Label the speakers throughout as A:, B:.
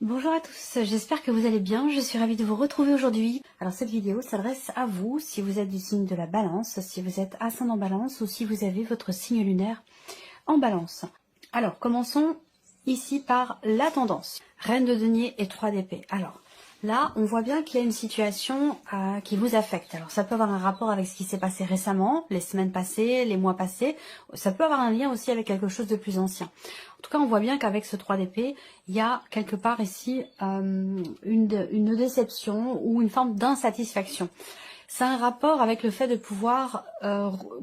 A: Bonjour à tous, j'espère que vous allez bien, je suis ravie de vous retrouver aujourd'hui. Alors cette vidéo s'adresse à vous, si vous êtes du signe de la balance, si vous êtes ascendant balance ou si vous avez votre signe lunaire en balance. Alors commençons ici par la tendance. Reine de denier et 3 d'épée. Alors là, on voit bien qu'il y a une situation qui vous affecte. Alors ça peut avoir un rapport avec ce qui s'est passé récemment, les semaines passées, les mois passés. Ça peut avoir un lien aussi avec quelque chose de plus ancien. En tout cas, on voit bien qu'avec ce 3 d'épée, il y a quelque part ici une déception ou une forme d'insatisfaction. C'est un rapport avec le fait de pouvoir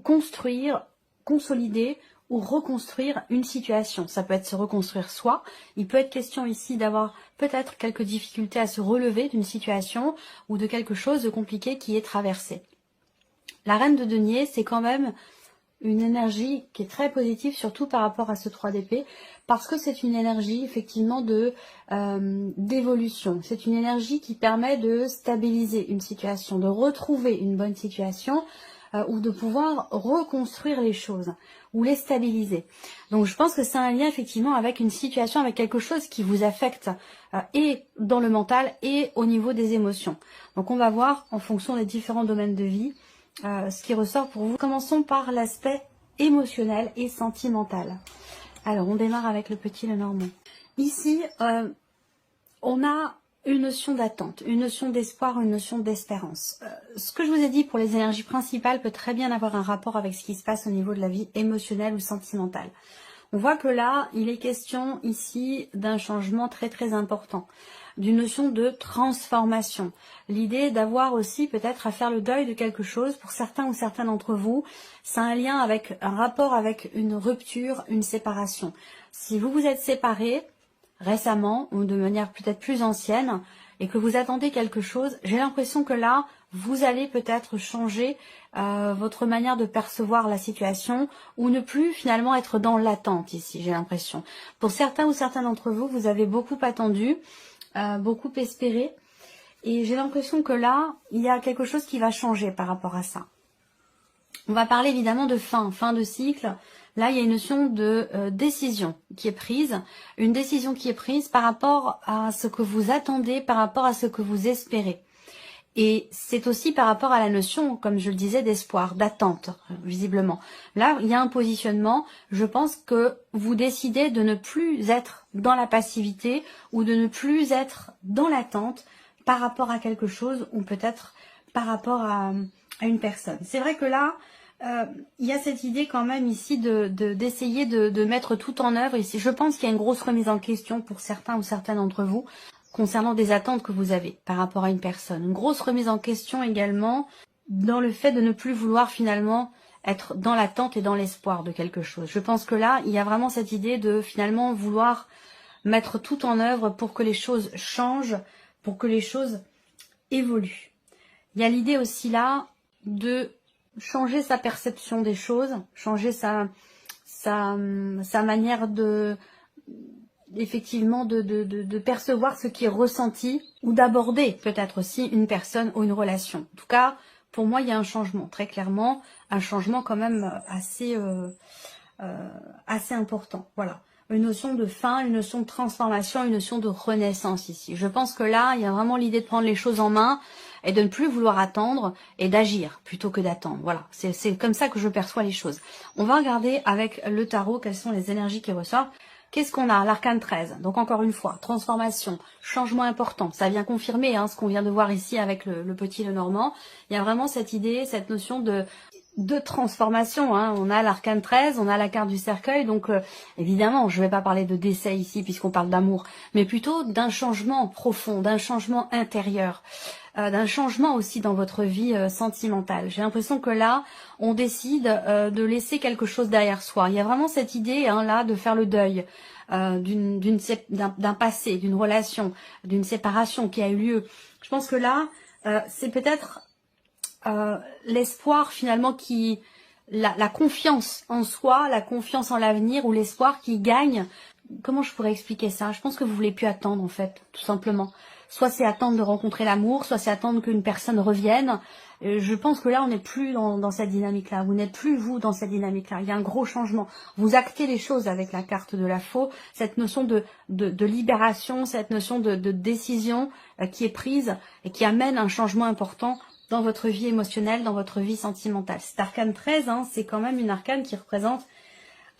A: construire, consolider ou reconstruire une situation. Ça peut être se reconstruire soi. Il peut être question ici d'avoir peut-être quelques difficultés à se relever d'une situation ou de quelque chose de compliqué qui est traversé. La reine de denier, c'est quand même une énergie qui est très positive, surtout par rapport à ce 3 d'épée, parce que c'est une énergie effectivement d'évolution. C'est une énergie qui permet de stabiliser une situation, de retrouver une bonne situation ou de pouvoir reconstruire les choses ou les stabiliser. Donc je pense que c'est un lien effectivement avec une situation, avec quelque chose qui vous affecte et dans le mental et au niveau des émotions. Donc on va voir en fonction des différents domaines de vie ce qui ressort pour vous. Commençons par l'aspect émotionnel et sentimental. Alors, on démarre avec le petit Lenormand. Ici, on a une notion d'attente, une notion d'espoir, une notion d'espérance. Ce que je vous ai dit pour les énergies principales peut très bien avoir un rapport avec ce qui se passe au niveau de la vie émotionnelle ou sentimentale. On voit que là, il est question ici d'un changement très très important, d'une notion de transformation. L'idée d'avoir aussi peut-être à faire le deuil de quelque chose, pour certains ou certains d'entre vous, c'est un lien avec un rapport avec une rupture, une séparation. Si vous vous êtes séparés récemment ou de manière peut-être plus ancienne et que vous attendez quelque chose, j'ai l'impression que là, vous allez peut-être changer votre manière de percevoir la situation ou ne plus finalement être dans l'attente ici, j'ai l'impression. Pour certains ou certains d'entre vous, vous avez beaucoup attendu, beaucoup espéré et j'ai l'impression que là, il y a quelque chose qui va changer par rapport à ça. On va parler évidemment de fin de cycle. Là, il y a une notion de décision qui est prise, une décision qui est prise par rapport à ce que vous attendez, par rapport à ce que vous espérez. Et c'est aussi par rapport à la notion, comme je le disais, d'espoir, d'attente, visiblement. Là, il y a un positionnement. Je pense que vous décidez de ne plus être dans la passivité ou de ne plus être dans l'attente par rapport à quelque chose ou peut-être par rapport à une personne. C'est vrai que là, il y a cette idée quand même ici d'essayer de mettre tout en œuvre. Ici, je pense qu'il y a une grosse remise en question pour certains ou certaines d'entre vous concernant des attentes que vous avez par rapport à une personne. Une grosse remise en question également dans le fait de ne plus vouloir finalement être dans l'attente et dans l'espoir de quelque chose. Je pense que là, il y a vraiment cette idée de finalement vouloir mettre tout en œuvre pour que les choses changent, pour que les choses évoluent. Il y a l'idée aussi là de changer sa perception des choses, changer sa manière effectivement de percevoir ce qui est ressenti ou d'aborder peut-être aussi une personne ou une relation. En tout cas, pour moi, il y a un changement, très clairement, un changement quand même assez important. Voilà. Une notion de fin, une notion de transformation, une notion de renaissance ici. Je pense que là, il y a vraiment l'idée de prendre les choses en main et de ne plus vouloir attendre et d'agir plutôt que d'attendre. Voilà, c'est comme ça que je perçois les choses. On va regarder avec le tarot quelles sont les énergies qui ressortent. Qu'est-ce qu'on a? L'arcane 13. Donc encore une fois, transformation, changement important. Ça vient confirmer ce qu'on vient de voir ici avec le petit Lenormand. Il y a vraiment cette idée, cette notion de transformation. On a l'arcane 13, on a la carte du cercueil. Donc évidemment, je ne vais pas parler de décès ici puisqu'on parle d'amour, mais plutôt d'un changement profond, d'un changement intérieur. D'un changement aussi dans votre vie sentimentale. J'ai l'impression que là, on décide de laisser quelque chose derrière soi. Il y a vraiment cette idée là de faire le deuil d'un passé, d'une relation, d'une séparation qui a eu lieu. Je pense que là, c'est peut-être l'espoir finalement la confiance en soi, la confiance en l'avenir ou l'espoir qui gagne comment je pourrais expliquer ça? Je pense que vous voulez plus attendre, en fait, tout simplement. Soit c'est attendre de rencontrer l'amour, soit c'est attendre qu'une personne revienne. Je pense que là, on n'est plus dans cette dynamique-là. Vous n'êtes plus, vous, dans cette dynamique-là. Il y a un gros changement. Vous actez les choses avec la carte de la faux. Cette notion de libération, cette notion de décision qui est prise et qui amène un changement important dans votre vie émotionnelle, dans votre vie sentimentale. Cet arcane 13, hein, c'est quand même une arcane qui représente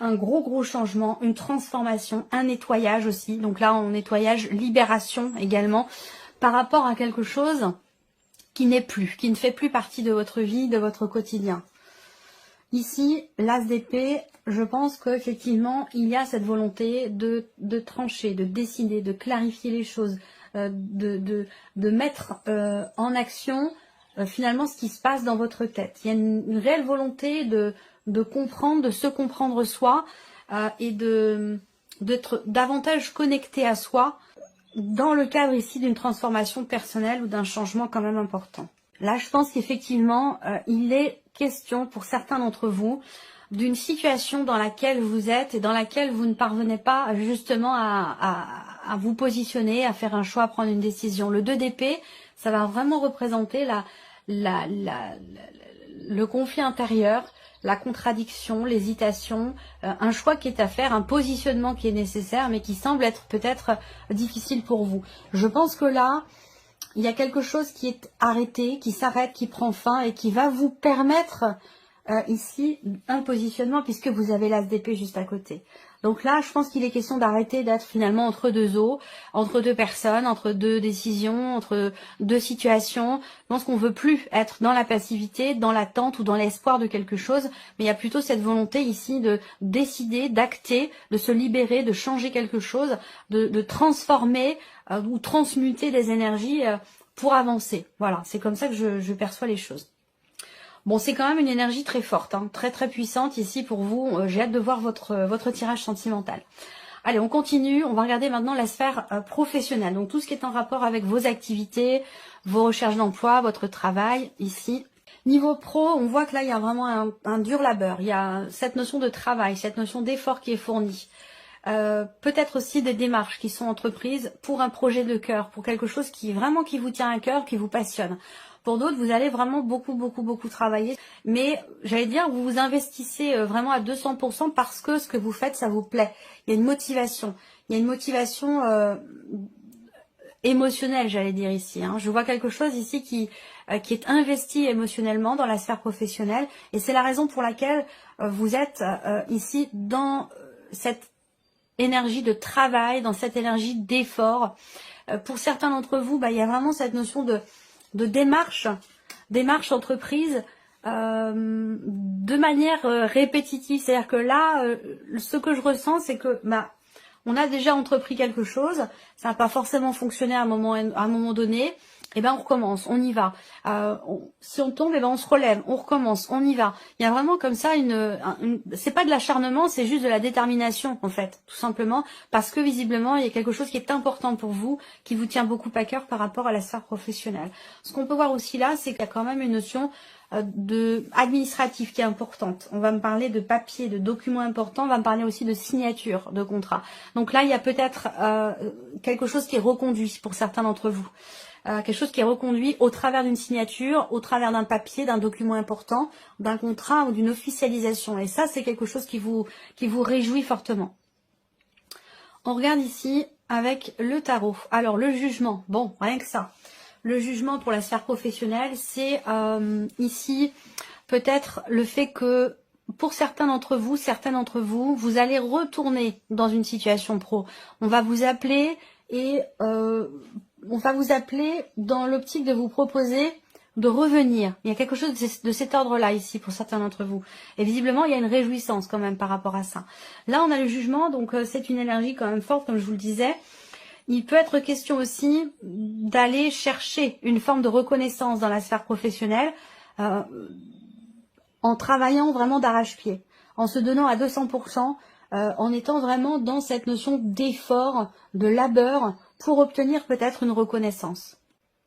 A: un gros changement, une transformation, un nettoyage aussi. Donc là, on nettoyage, libération également, par rapport à quelque chose qui n'est plus, qui ne fait plus partie de votre vie, de votre quotidien. Ici, l'as d'épée, je pense qu'effectivement, il y a cette volonté de trancher, de décider, de clarifier les choses, de mettre en action finalement ce qui se passe dans votre tête. Il y a une réelle volonté de comprendre, de se comprendre soi et d'être davantage connecté à soi dans le cadre ici d'une transformation personnelle ou d'un changement quand même important. Là, je pense qu'effectivement, il est question pour certains d'entre vous d'une situation dans laquelle vous êtes et dans laquelle vous ne parvenez pas justement à vous positionner, à faire un choix, à prendre une décision. Le 2 d'épée, ça va vraiment représenter le conflit intérieur, la contradiction, l'hésitation, un choix qui est à faire, un positionnement qui est nécessaire, mais qui semble être peut-être difficile pour vous. Je pense que là, il y a quelque chose qui est arrêté, qui s'arrête, qui prend fin et qui va vous permettre ici un positionnement puisque vous avez l'as d'épée juste à côté. Donc là, je pense qu'il est question d'arrêter d'être finalement entre deux eaux, entre deux personnes, entre deux décisions, entre deux situations. Je pense qu'on veut plus être dans la passivité, dans l'attente ou dans l'espoir de quelque chose, mais il y a plutôt cette volonté ici de décider, d'acter, de se libérer, de changer quelque chose, de transformer ou transmuter des énergies pour avancer. Voilà, c'est comme ça que je perçois les choses. Bon, c'est quand même une énergie très forte, hein, très puissante ici pour vous. J'ai hâte de voir votre tirage sentimental. Allez, on continue. On va regarder maintenant la sphère professionnelle. Donc tout ce qui est en rapport avec vos activités, vos recherches d'emploi, votre travail ici. Niveau pro, on voit que là, il y a vraiment un dur labeur. Il y a cette notion de travail, cette notion d'effort qui est fournie. Peut-être aussi des démarches qui sont entreprises pour un projet de cœur, pour quelque chose qui vraiment qui vous tient à cœur, qui vous passionne. Pour d'autres, vous allez vraiment beaucoup travailler. Mais j'allais dire, vous vous investissez vraiment à 200% parce que ce que vous faites, ça vous plaît. Il y a une motivation. Il y a une motivation émotionnelle, j'allais dire ici. Hein. Je vois quelque chose ici qui est investi émotionnellement dans la sphère professionnelle. Et c'est la raison pour laquelle vous êtes ici dans cette énergie de travail, dans cette énergie d'effort. Pour certains d'entre vous, il y a vraiment cette notion de démarche entreprise de manière répétitive. C'est-à-dire que là, ce que je ressens, c'est que on a déjà entrepris quelque chose, ça n'a pas forcément fonctionné à un moment donné, et ben on recommence, on y va. Si on tombe, et ben on se relève, on recommence, on y va. Il y a vraiment comme ça c'est pas de l'acharnement, c'est juste de la détermination en fait, tout simplement, parce que visiblement il y a quelque chose qui est important pour vous, qui vous tient beaucoup à cœur par rapport à la sphère professionnelle. Ce qu'on peut voir aussi là, c'est qu'il y a quand même une notion administrative qui est importante. On va me parler de papiers, de documents importants, on va me parler aussi de signature de contrat. Donc là, il y a peut-être quelque chose qui est reconduit pour certains d'entre vous. Quelque chose qui est reconduit au travers d'une signature, au travers d'un papier, d'un document important, d'un contrat ou d'une officialisation. Et ça, c'est quelque chose qui vous réjouit fortement. On regarde ici avec le tarot. Alors, le jugement, bon, rien que ça. Le jugement pour la sphère professionnelle, c'est ici peut-être le fait que pour certains d'entre vous, vous allez retourner dans une situation pro. On va vous appeler et on va vous appeler dans l'optique de vous proposer de revenir. Il y a quelque chose de cet ordre-là ici pour certains d'entre vous. Et visiblement, il y a une réjouissance quand même par rapport à ça. Là, on a le jugement, donc c'est une énergie quand même forte, comme je vous le disais. Il peut être question aussi d'aller chercher une forme de reconnaissance dans la sphère professionnelle en travaillant vraiment d'arrache-pied, en se donnant à 200%, en étant vraiment dans cette notion d'effort, de labeur, pour obtenir peut-être une reconnaissance.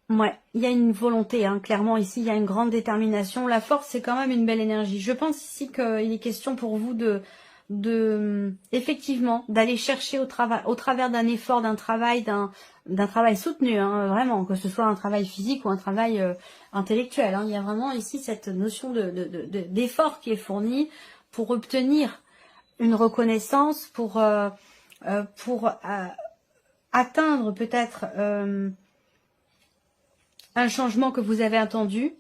A: Ouais, il y a une volonté, hein, clairement ici, il y a une grande détermination. La force, c'est quand même une belle énergie. Je pense ici qu'il est question pour vous effectivement, d'aller chercher au travers d'un effort, d'un travail soutenu, hein, vraiment, que ce soit un travail physique ou un travail intellectuel. Hein. Il y a vraiment ici cette notion d'effort qui est fourni pour obtenir une reconnaissance, pour atteindre peut-être un changement que vous avez attendu.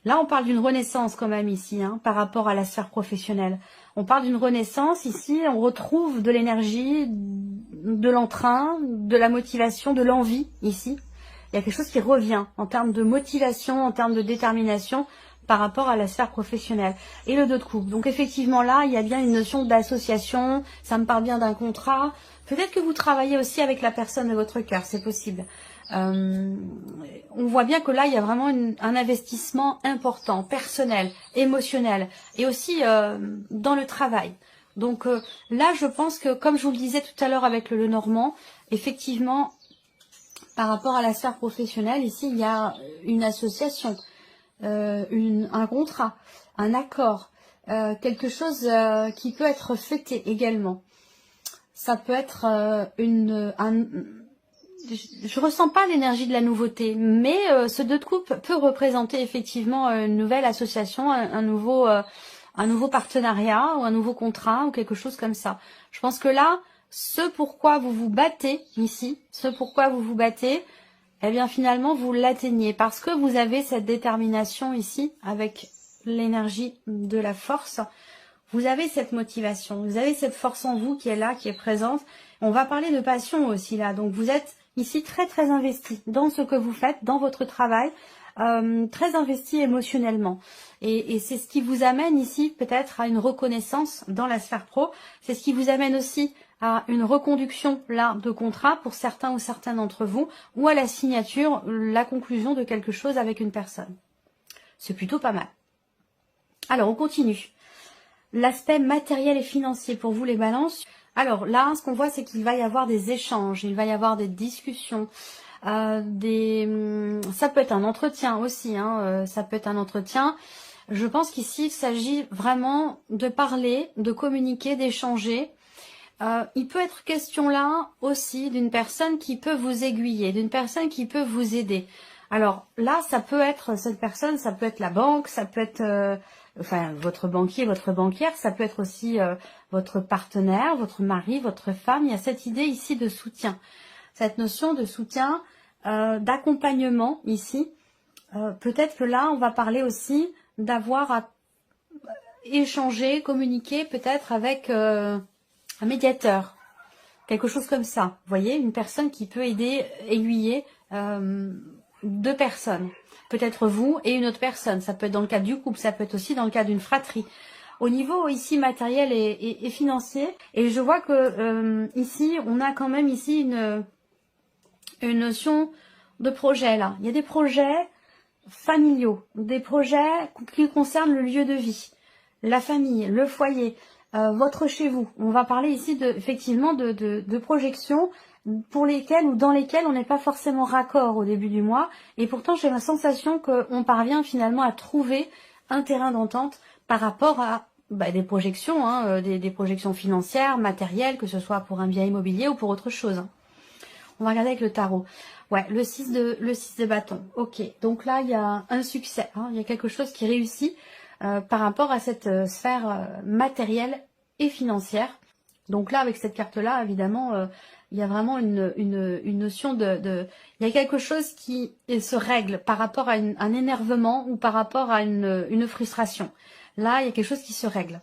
A: Là, on parle d'une renaissance quand même ici, hein, par rapport à la sphère professionnelle. On parle d'une renaissance ici, on retrouve de l'énergie, de l'entrain, de la motivation, de l'envie ici. Il y a quelque chose qui revient en termes de motivation, en termes de détermination par rapport à la sphère professionnelle. Et le 2 de coupe. Donc effectivement là, il y a bien une notion d'association, ça me parle bien d'un contrat. Peut-être que vous travaillez aussi avec la personne de votre cœur, c'est possible. On voit bien que là, il y a vraiment un investissement important, personnel, émotionnel, et aussi dans le travail. Donc là, je pense que, comme je vous le disais tout à l'heure avec le Lenormand, effectivement, par rapport à la sphère professionnelle, ici, il y a une association, un contrat, un accord, quelque chose qui peut être fêté également. Ça peut être je ressens pas l'énergie de la nouveauté, mais ce 2 de coupe peut représenter effectivement une nouvelle association, un nouveau partenariat ou un nouveau contrat ou quelque chose comme ça. Je pense que là, ce pourquoi vous vous battez ici, eh bien finalement vous l'atteignez parce que vous avez cette détermination ici avec l'énergie de la force. Vous avez cette motivation, vous avez cette force en vous qui est là, qui est présente. On va parler de passion aussi là, donc vous êtes ici très très investi dans ce que vous faites, dans votre travail, très investi émotionnellement. Et c'est ce qui vous amène ici peut-être à une reconnaissance dans la sphère pro. C'est ce qui vous amène aussi à une reconduction là de contrat pour certains ou certaines d'entre vous, ou à la signature, la conclusion de quelque chose avec une personne. C'est plutôt pas mal. Alors on continue. L'aspect matériel et financier pour vous les balances. Alors là, ce qu'on voit, c'est qu'il va y avoir des échanges, il va y avoir des discussions, ça peut être un entretien aussi, hein, ça peut être un entretien. Je pense qu'ici, il s'agit vraiment de parler, de communiquer, d'échanger. Il peut être question là aussi d'une personne qui peut vous aiguiller, d'une personne qui peut vous aider. Alors là, ça peut être cette personne, ça peut être la banque, ça peut être votre banquier, votre banquière, ça peut être aussi votre partenaire, votre mari, votre femme. Il y a cette idée ici de soutien, cette notion de soutien, d'accompagnement ici. Peut-être que là, on va parler aussi d'avoir à échanger, communiquer peut-être avec un médiateur, quelque chose comme ça. Vous voyez, une personne qui peut aider, aiguiller deux personnes. Peut-être vous et une autre personne. Ça peut être dans le cadre du couple, ça peut être aussi dans le cadre d'une fratrie. Au niveau ici matériel et financier, et je vois que ici, on a quand même ici une notion de projet là. Il y a des projets familiaux, des projets qui concernent le lieu de vie, la famille, le foyer, votre chez vous. On va parler ici effectivement de projections pour lesquelles ou dans lesquelles on n'est pas forcément raccord au début du mois. Et pourtant, j'ai la sensation qu'on parvient finalement à trouver un terrain d'entente par rapport à des projections, hein, des projections financières, matérielles, que ce soit pour un bien immobilier ou pour autre chose. Hein. On va regarder avec le tarot. Ouais, le 6 de bâton. Ok, donc là, il y a un succès. Hein, il y a quelque chose qui réussit par rapport à cette sphère matérielle et financière. Donc là, avec cette carte-là, évidemment, il y a vraiment une notion il y a quelque chose qui se règle par rapport à un énervement ou par rapport à une frustration. Là, il y a quelque chose qui se règle.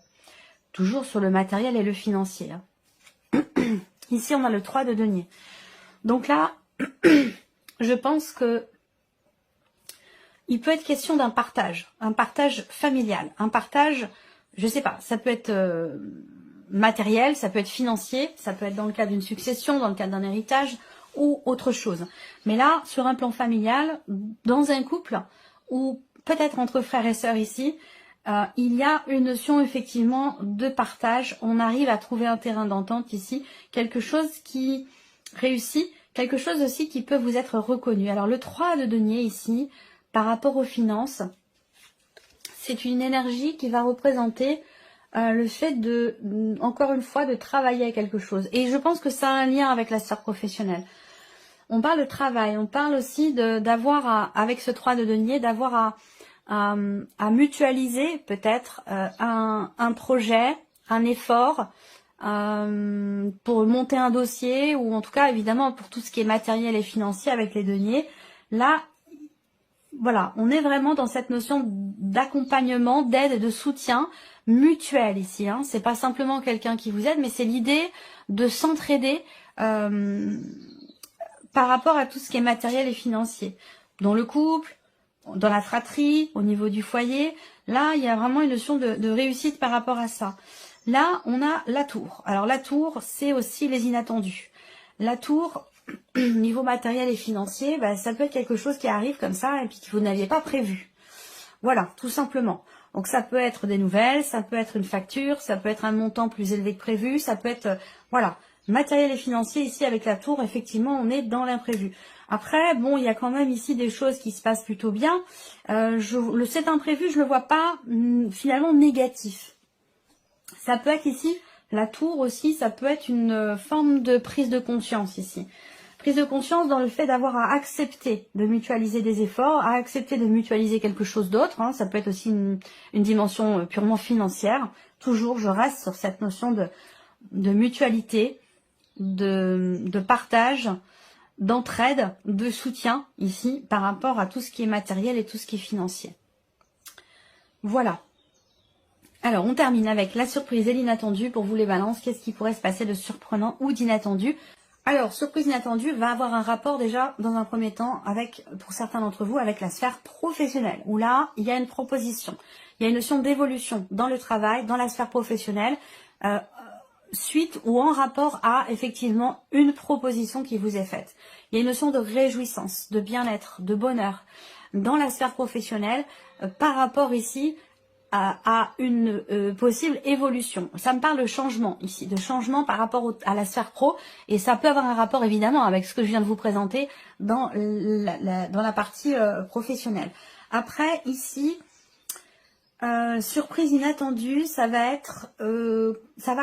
A: Toujours sur le matériel et le financier. Hein. Ici, on a le 3 de denier. Donc là, je pense que il peut être question d'un partage, un partage familial, un partage, je sais pas, ça peut être matériel, ça peut être financier, ça peut être dans le cadre d'une succession, dans le cadre d'un héritage ou autre chose. Mais là, sur un plan familial, dans un couple ou peut-être entre frères et sœurs ici, il y a une notion effectivement de partage. On arrive à trouver un terrain d'entente ici, quelque chose qui réussit, quelque chose aussi qui peut vous être reconnu. Alors le 3 de denier ici, par rapport aux finances, c'est une énergie qui va représenter le fait de, encore une fois, de travailler à quelque chose. Et je pense que ça a un lien avec la sphère professionnelle. On parle de travail, on parle aussi d'avoir, avec ce 3 de denier, d'avoir à mutualiser peut-être un projet, un effort pour monter un dossier, ou en tout cas évidemment pour tout ce qui est matériel et financier avec les deniers. Là, voilà, on est vraiment dans cette notion d'accompagnement, d'aide et de soutien mutuel ici. Hein. C'est pas simplement quelqu'un qui vous aide, mais c'est l'idée de s'entraider par rapport à tout ce qui est matériel et financier. Dans le couple, dans la fratrie, au niveau du foyer, là, il y a vraiment une notion de réussite par rapport à ça. Là, on a la tour. Alors la tour, c'est aussi les inattendus. La tour, niveau matériel et financier, bah, ça peut être quelque chose qui arrive comme ça et puis que vous n'aviez pas prévu. Voilà, tout simplement. Donc ça peut être des nouvelles, ça peut être une facture, ça peut être un montant plus élevé que prévu, ça peut être, voilà, matériel et financier. Ici avec la tour, effectivement, on est dans l'imprévu. Après, bon, il y a quand même ici des choses qui se passent plutôt bien. Cet imprévu, je le vois pas finalement négatif. Ça peut être ici, la tour aussi, ça peut être une forme de prise de conscience ici. Prise de conscience dans le fait d'avoir à accepter de mutualiser des efforts, à accepter de mutualiser quelque chose d'autre. Hein. Ça peut être aussi une dimension purement financière. Toujours, je reste sur cette notion de mutualité, de partage, d'entraide, de soutien ici par rapport à tout ce qui est matériel et tout ce qui est financier. Voilà. Alors, on termine avec la surprise et l'inattendu pour vous les balances. Qu'est-ce qui pourrait se passer de surprenant ou d'inattendu? Alors, surprise inattendue va avoir un rapport déjà, dans un premier temps, avec, pour certains d'entre vous, avec la sphère professionnelle, où là, il y a une proposition. Il y a une notion d'évolution dans le travail, dans la sphère professionnelle, suite ou en rapport à, effectivement, une proposition qui vous est faite. Il y a une notion de réjouissance, de bien-être, de bonheur dans la sphère professionnelle, par rapport ici à une possible évolution. Ça me parle de changement ici, de changement par rapport à la sphère pro, et ça peut avoir un rapport évidemment avec ce que je viens de vous présenter dans la partie professionnelle. Après ici, surprise inattendue, ça va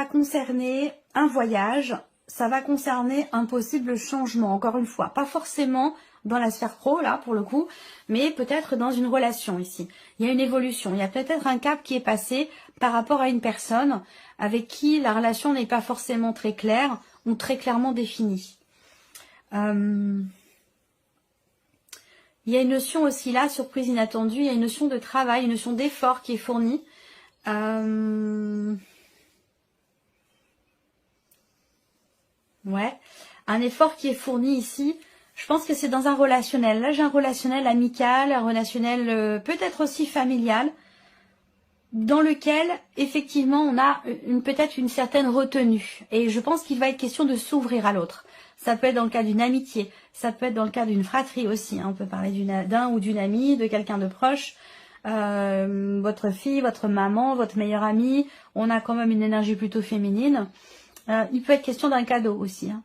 A: concerner un voyage, ça va concerner un possible changement, encore une fois, pas forcément dans la sphère pro, là, pour le coup, mais peut-être dans une relation ici. Il y a une évolution, il y a peut-être un cap qui est passé par rapport à une personne avec qui la relation n'est pas forcément très claire ou très clairement définie. Il y a une notion aussi là, surprise inattendue, il y a une notion de travail, une notion d'effort qui est fournie. Ouais, un effort qui est fourni ici. Je pense que c'est dans un relationnel. Là, j'ai un relationnel amical, un relationnel peut-être aussi familial, dans lequel, effectivement, on a peut-être une certaine retenue. Et je pense qu'il va être question de s'ouvrir à l'autre. Ça peut être dans le cas d'une amitié, ça peut être dans le cas d'une fratrie aussi. Hein. On peut parler d'un ou d'une amie, de quelqu'un de proche. Votre fille, votre maman, votre meilleure amie. On a quand même une énergie plutôt féminine. Il peut être question d'un cadeau aussi. Hein.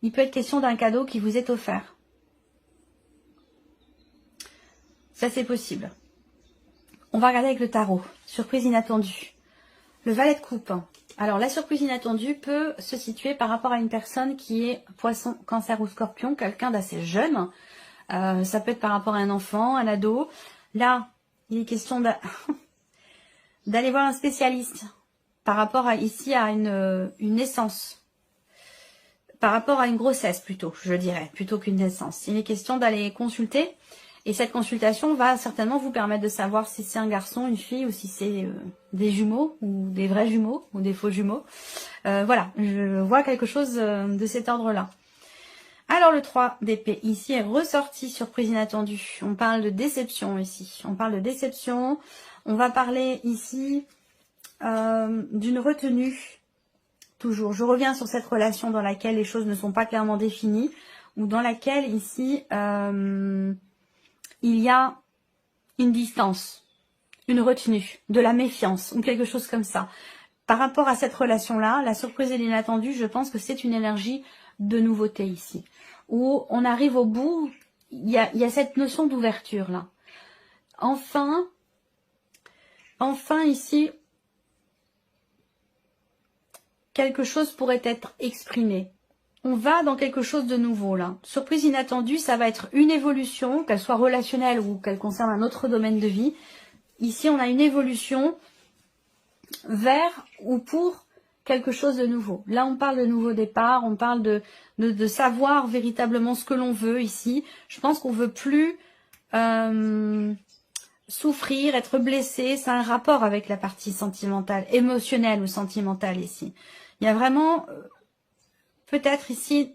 A: Il peut être question d'un cadeau qui vous est offert. Ça, c'est possible. On va regarder avec le tarot. Surprise inattendue. Le valet de coupe. Alors, la surprise inattendue peut se situer par rapport à une personne qui est poisson, cancer ou scorpion, quelqu'un d'assez jeune. Ça peut être par rapport à un enfant, un ado. Là, il est question d'aller voir un spécialiste par rapport à une naissance. Par rapport à une grossesse plutôt, je dirais, plutôt qu'une naissance. Il est question d'aller consulter, et cette consultation va certainement vous permettre de savoir si c'est un garçon, une fille, ou si c'est des jumeaux, ou des vrais jumeaux, ou des faux jumeaux. Voilà, je vois quelque chose de cet ordre-là. Alors le 3 d'épée, ici est ressorti, surprise inattendue. On parle de déception ici, on parle de déception. On va parler ici d'une retenue. Toujours, je reviens sur cette relation dans laquelle les choses ne sont pas clairement définies, ou dans laquelle ici, il y a une distance, une retenue, de la méfiance, ou quelque chose comme ça. Par rapport à cette relation-là, la surprise et l'inattendue, je pense que c'est une énergie de nouveauté ici, où on arrive au bout, il y a cette notion d'ouverture là. Enfin ici, quelque chose pourrait être exprimé. On va dans quelque chose de nouveau là. Surprise inattendue, ça va être une évolution, qu'elle soit relationnelle ou qu'elle concerne un autre domaine de vie. Ici, on a une évolution vers ou pour quelque chose de nouveau. Là, on parle de nouveau départ, on parle de savoir véritablement ce que l'on veut ici. Je pense qu'on veut plus souffrir, être blessé. C'est un rapport avec la partie sentimentale, émotionnelle ou sentimentale ici. Il y a vraiment peut-être ici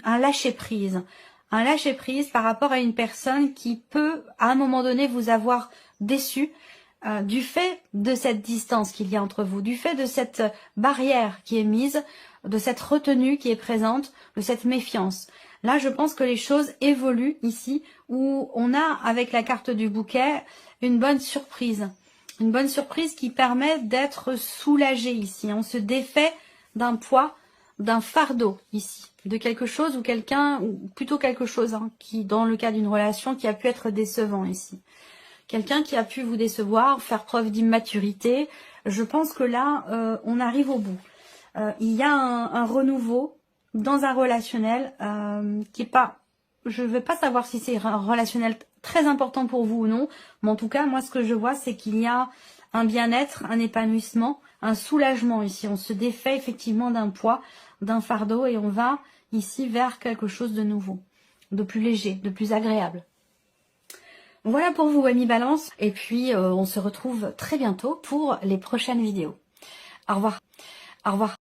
A: un lâcher-prise. Un lâcher-prise par rapport à une personne qui peut, à un moment donné, vous avoir déçu du fait de cette distance qu'il y a entre vous, du fait de cette barrière qui est mise, de cette retenue qui est présente, de cette méfiance. Là, je pense que les choses évoluent ici, où on a, avec la carte du bouquet, une bonne surprise. Une bonne surprise qui permet d'être soulagé ici. On se défait d'un poids, d'un fardeau ici, de quelque chose ou quelqu'un, ou plutôt quelque chose qui, dans le cas d'une relation, qui a pu être décevant ici. Quelqu'un qui a pu vous décevoir, faire preuve d'immaturité. Je pense que là, on arrive au bout. Il y a un renouveau dans un relationnel qui est pas... Je ne vais pas savoir si c'est un relationnel très important pour vous ou non, mais en tout cas, moi, ce que je vois, c'est qu'il y a un bien-être, un épanouissement, un soulagement ici. On se défait effectivement d'un poids, d'un fardeau, et on va ici vers quelque chose de nouveau, de plus léger, de plus agréable. Voilà pour vous, amis Balance, et puis on se retrouve très bientôt pour les prochaines vidéos. Au revoir. Au revoir.